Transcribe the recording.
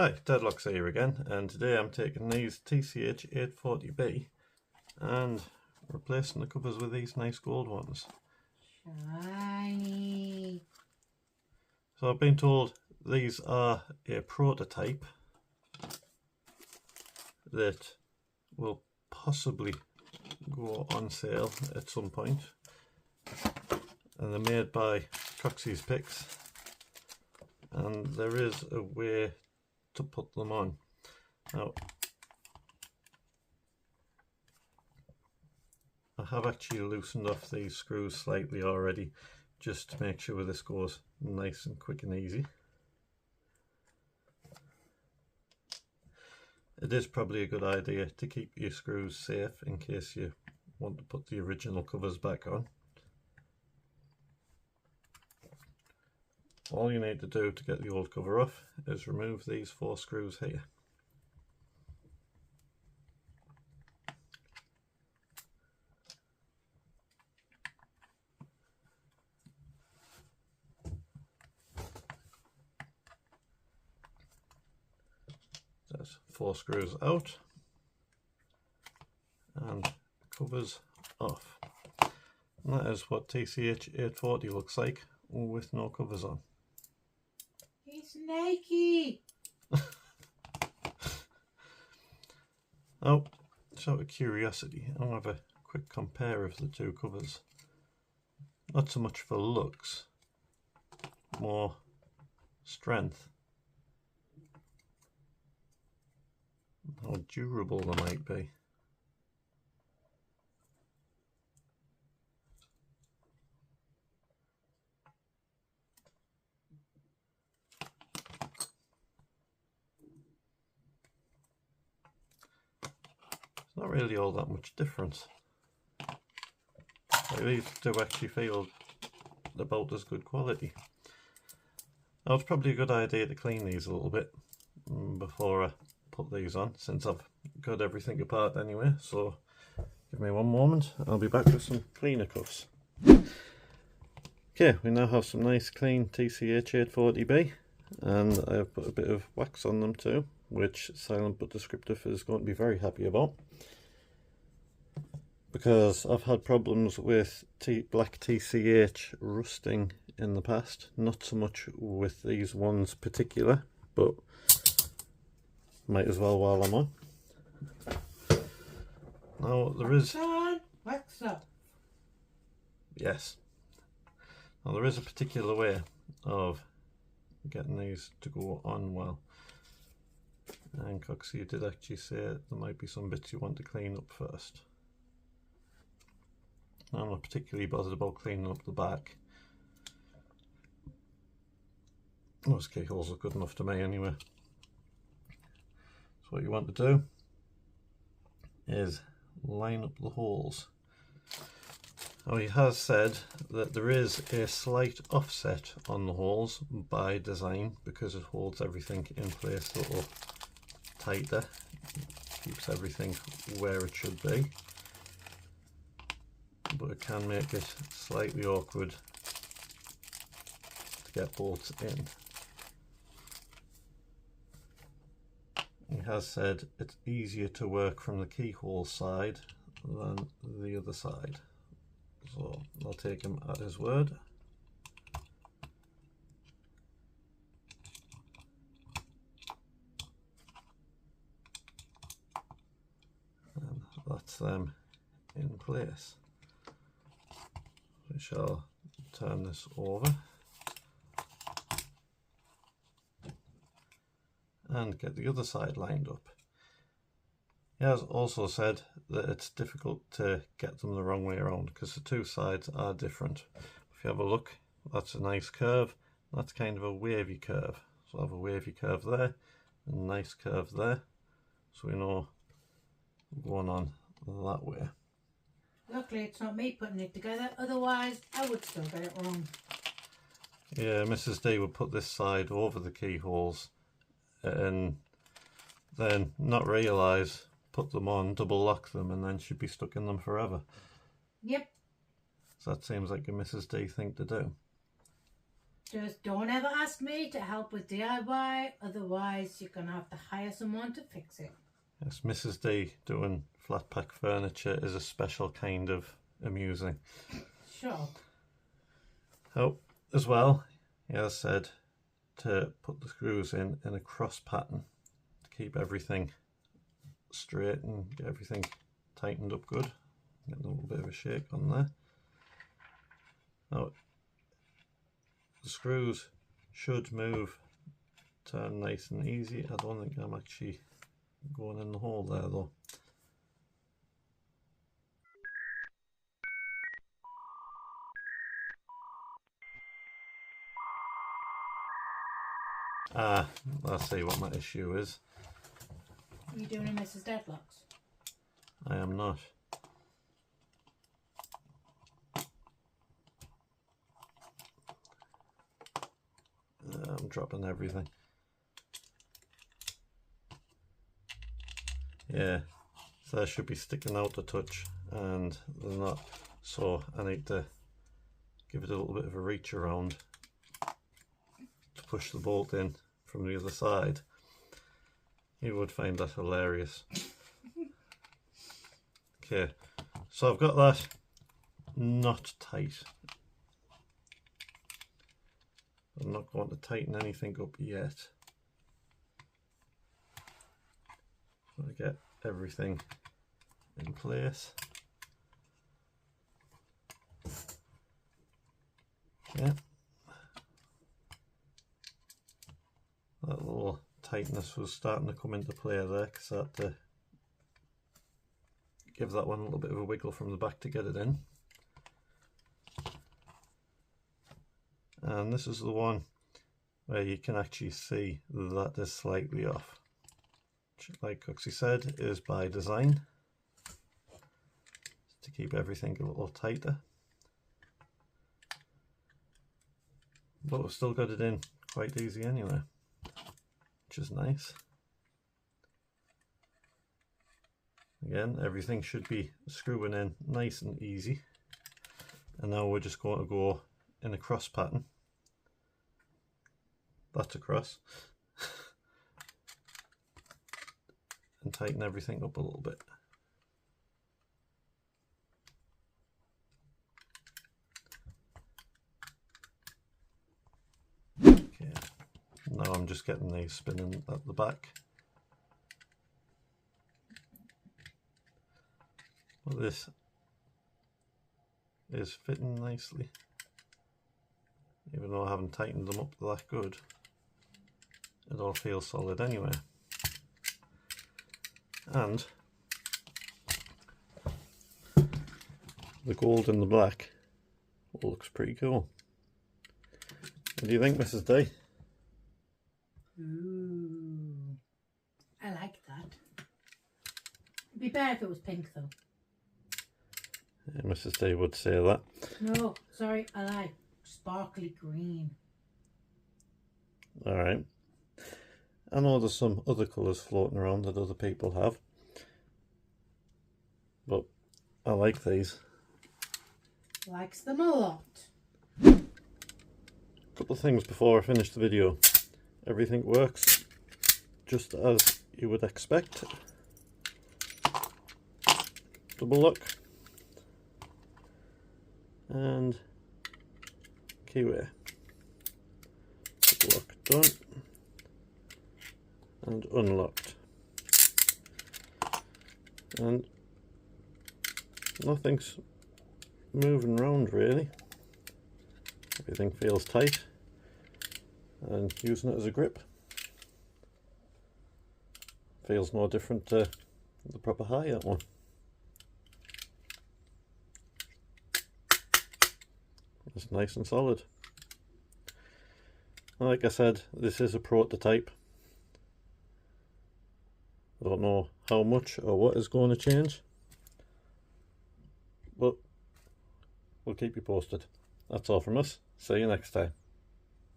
Hi, Deadlock's here again, and today I'm taking these TCH 840B and replacing the covers with these nice gold ones. Shiny. So I've been told these are a prototype that will possibly go on sale at some point, and they're made by CoxysPicks, and there is a way to put them on. Now, I have actually loosened off these screws slightly already, just to make sure this goes nice and quick and easy. It is probably a good idea to keep your screws safe in case you want to put the original covers back on. All you need to do to get the old cover off is remove these 4 screws here. There's 4 screws out and covers off. And that is what TCH 840 looks like with no covers on. It's Nike. Oh, just out of curiosity, I'll have a quick compare of the 2 covers. Not so much for looks, more strength. How durable they might be. It's not really all that much difference. These do actually feel about as good quality. Now, it's probably a good idea to clean these a little bit before I put these on, since I've got everything apart anyway. So give me one moment, I'll be back with some cleaner cuffs. Okay, we now have some nice clean TCH 840B, and I've put a bit of wax on them too, which Silent but Descriptive is going to be very happy about, because I've had problems with black TCH rusting in the past. Not so much with these ones particular, but might as well while I'm on. Now there is... Wax up. Yes. Now there is a particular way of getting these to go on well. And Coxy did actually say there might be some bits you want to clean up first. I'm not particularly bothered about cleaning up the back. Those keyholes look good enough to me anyway. So what you want to do is line up the holes. Now, he has said that there is a slight offset on the holes by design, because it holds everything in place a little tighter, keeps everything where it should be, but it can make it slightly awkward to get bolts in. He has said it's easier to work from the keyhole side than the other side, so I'll take him at his word. And that's them in place. We shall turn this over and get the other side lined up. He has also said that it's difficult to get them the wrong way around, because the 2 sides are different. If you have a look, that's a nice curve, that's kind of a wavy curve. So I have a wavy curve there, and a nice curve there, so we know we're going on that way. Luckily it's not me putting it together, otherwise I would still get it wrong. Yeah, Mrs. D would put this side over the keyholes and then not realise, put them on, double lock them, and then she'd be stuck in them forever. Yep. So that seems like a Mrs. D thing to do. Just don't ever ask me to help with DIY, otherwise you're going to have to hire someone to fix it. Yes, Mrs. D doing flat pack furniture is a special kind of amusing. Sure. Oh, as well, he has said to put the screws in a cross pattern to keep everything straight and get everything tightened up good. Getting a little bit of a shake on there. Now, the screws should move, turn nice and easy. I don't think I'm actually going in the hole there though. Ah, I see what my issue is. Are you doing a Mrs. Deadlocks? I am not. I'm dropping everything. Yeah, so they should be sticking out a touch and they're not, so I need to give it a little bit of a reach around to push the bolt in from the other side. You would find that hilarious. Okay, so I've got that not tight. I'm not going to tighten anything up yet. I'm going to get everything in place. Yeah. That little tightness was starting to come into play there because I had to give that one a little bit of a wiggle from the back to get it in. And this is the one where you can actually see that is slightly off, which, like Coxie said, is by design to keep everything a little tighter. But we've still got it in quite easy anyway, which is nice. Again, everything should be screwing in nice and easy. And now we're just going to go in a cross pattern. That's a cross. And tighten everything up a little bit. Okay, now I'm just getting these spinning at the back. Well, this is fitting nicely, even though I haven't tightened them up that good. It all feels solid anyway. And the gold and the black looks pretty cool. What do you think, Mrs. D? Ooh, I like that. It'd be better if it was pink though. Yeah, Mrs. D would say that. No, sorry, I like sparkly green. Alright. I know there's some other colours floating around that other people have, but I like these. Likes them a lot. A couple of things before I finish the video. Everything works just as you would expect. Double lock and keyway. Double lock done and unlocked, and nothing's moving around really. Everything feels tight, and using it as a grip feels no different to the proper HIATT one. It's nice and solid. Like I said, this is a prototype. I don't know how much or what is going to change, but we'll keep you posted. That's all from us. See you next time.